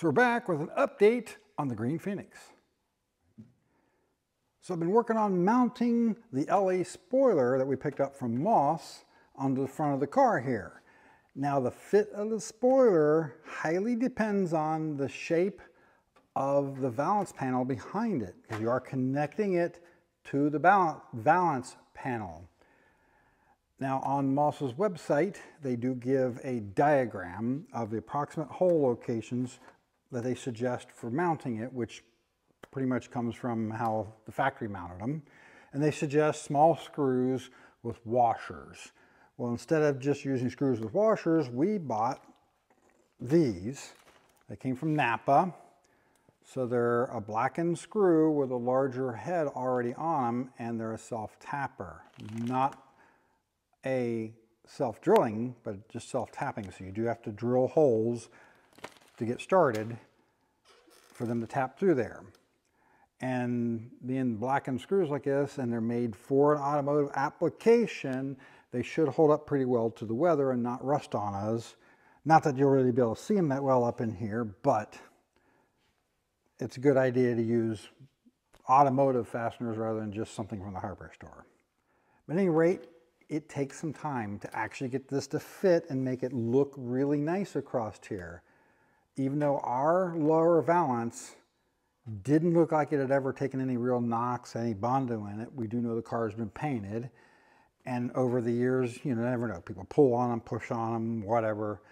So we're back with an update on the Green Phoenix. So I've been working on mounting the LA spoiler that we picked up from Moss onto the front of the car here. Now the fit of the spoiler highly depends on the shape of the valance panel behind it, because you are connecting it to the valance panel. Now on Moss's website, they do give a diagram of the approximate hole locations that they suggest for mounting it, which pretty much comes from how the factory mounted them. And they suggest small screws with washers. Well, instead of just using screws with washers, we bought these. They came from Napa. So they're a blackened screw with a larger head already on them, and they're a self-tapper. Not a self-drilling, but just self-tapping. So you do have to drill holes to get started for them to tap through there. And being blackened screws like this, and they're made for an automotive application, they should hold up pretty well to the weather and not rust on us. Not that you'll really be able to see them that well up in here, but it's a good idea to use automotive fasteners rather than just something from the hardware store. But at any rate, it takes some time to actually get this to fit and make it look really nice across here. Even though our lower valance didn't look like it had ever taken any real knocks, any Bondo in it, we do know the car's been painted. And over the years, you never know, people pull on them, push on them, whatever.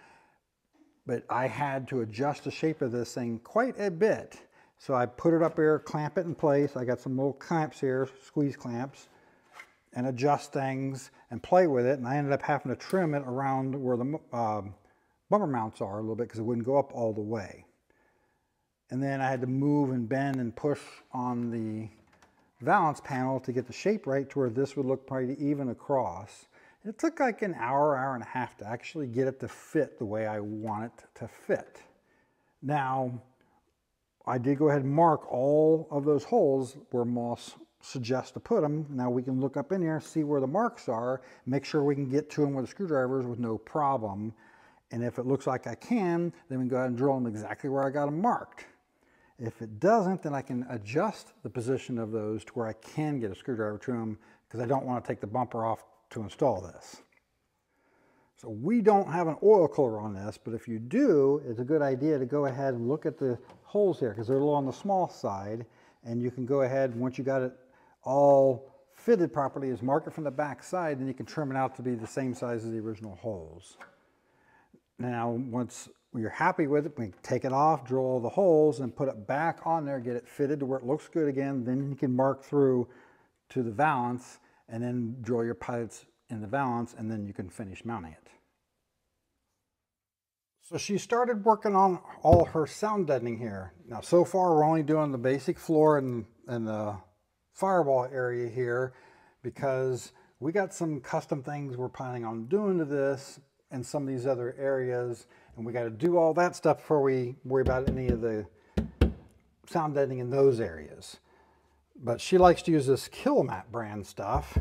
But I had to adjust the shape of this thing quite a bit. So I put it up here, clamp it in place. I got some little clamps here, squeeze clamps, and adjust things and play with it. And I ended up having to trim it around where the bumper mounts are a little bit because it wouldn't go up all the way. And then I had to move and bend and push on the valance panel to get the shape right to where this would look pretty even across. It took like an hour, hour and a half to actually get it to fit the way I want it to fit. Now, I did go ahead and mark all of those holes where Moss suggests to put them. Now we can look up in here, see where the marks are, make sure we can get to them with the screwdrivers with no problem. And if it looks like I can, then we can go ahead and drill them exactly where I got them marked. If it doesn't, then I can adjust the position of those to where I can get a screwdriver to them, because I don't want to take the bumper off to install this. So we don't have an oil cooler on this, but if you do, it's a good idea to go ahead and look at the holes here, because they're a little on the small side, and you can go ahead, once you got it all fitted properly, is mark it from the back side, then you can trim it out to be the same size as the original holes. Now, once you're happy with it, we can take it off, drill all the holes, and put it back on there, get it fitted to where it looks good again. Then you can mark through to the valance, and then drill your pilots in the valance, and then you can finish mounting it. So she started working on all her sound deadening here. Now, so far, we're only doing the basic floor and the firewall area here, because we got some custom things we're planning on doing to this and some of these other areas, and we got to do all that stuff before we worry about any of the sound deadening in those areas. But she likes to use this Killmat brand stuff.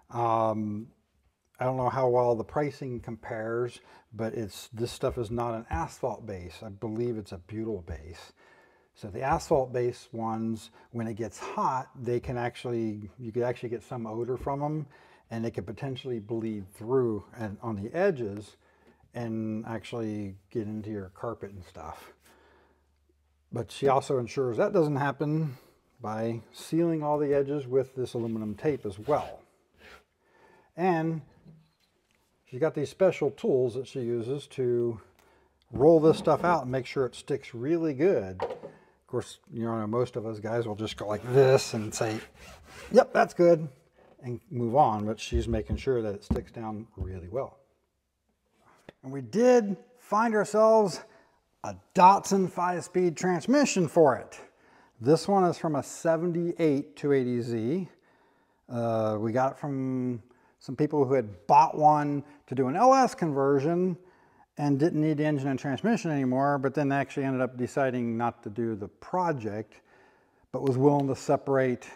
I don't know how well the pricing compares, but this stuff is not an asphalt base. I believe it's a butyl base. So the asphalt base ones, when it gets hot, you could actually get some odor from them, and they could potentially bleed through and on the edges and actually get into your carpet and stuff. But she also ensures that doesn't happen by sealing all the edges with this aluminum tape as well. And she's got these special tools that she uses to roll this stuff out and make sure it sticks really good. Of course, most of us guys will just go like this and say, yep, that's good, and move on, but she's making sure that it sticks down really well. And we did find ourselves a Datsun 5-speed transmission for it. This one is from a 78 280Z. We got it from some people who had bought one to do an LS conversion and didn't need the engine and transmission anymore, but then actually ended up deciding not to do the project, but was willing to separate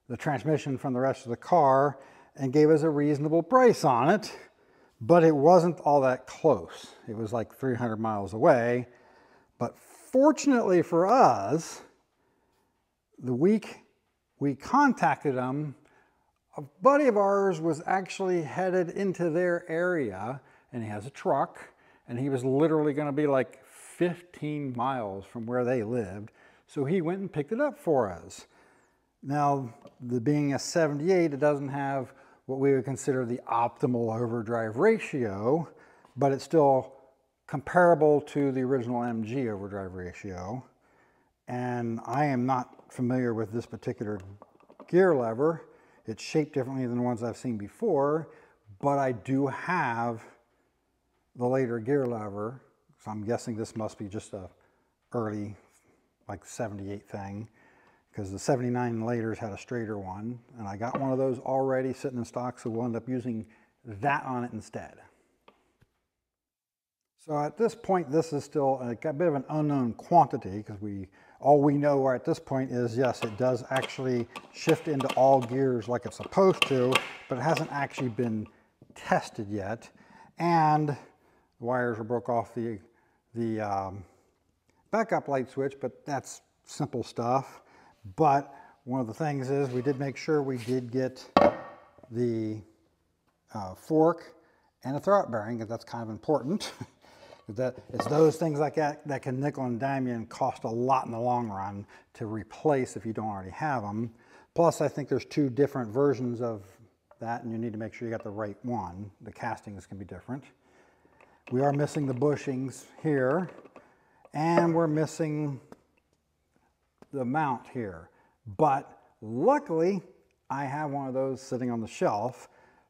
the transmission from the rest of the car and gave us a reasonable price on it, but it wasn't all that close. It was like 300 miles away, But fortunately for us, the week we contacted them, a buddy of ours was actually headed into their area, and he has a truck, and he was literally going to be like 15 miles from where they lived. So he went and picked it up for us. Now, being a 78, it doesn't have what we would consider the optimal overdrive ratio, but it's still comparable to the original MG overdrive ratio. And I am not familiar with this particular gear lever. It's shaped differently than the ones I've seen before, but I do have the later gear lever. So I'm guessing this must be just a early, like 78 thing, because the 79 laters had a straighter one, and I got one of those already sitting in stock, so we'll end up using that on it instead. So at this point, this is still a bit of an unknown quantity, because all we know at this point is, yes, it does actually shift into all gears like it's supposed to, but it hasn't actually been tested yet. And the wires were broke off the backup light switch, but that's simple stuff. But one of the things is we did make sure we did get the fork and a throwout bearing, because that's kind of important. It's those things like that can nickel and dime you and cost a lot in the long run to replace if you don't already have them. Plus, I think there's 2 different versions of that, and you need to make sure you got the right one. The castings can be different. We are missing the bushings here, and we're missing the mount here. But luckily, I have one of those sitting on the shelf,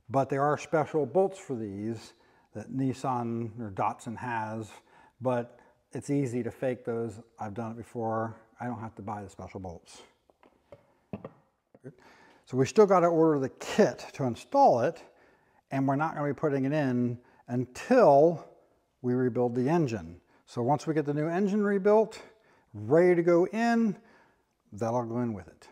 but there are special bolts for these that Nissan or Datsun has, but it's easy to fake those. I've done it before. I don't have to buy the special bolts. Good. So we still got to order the kit to install it, and we're not going to be putting it in until we rebuild the engine. So once we get the new engine rebuilt, ready to go in, that'll go in with it.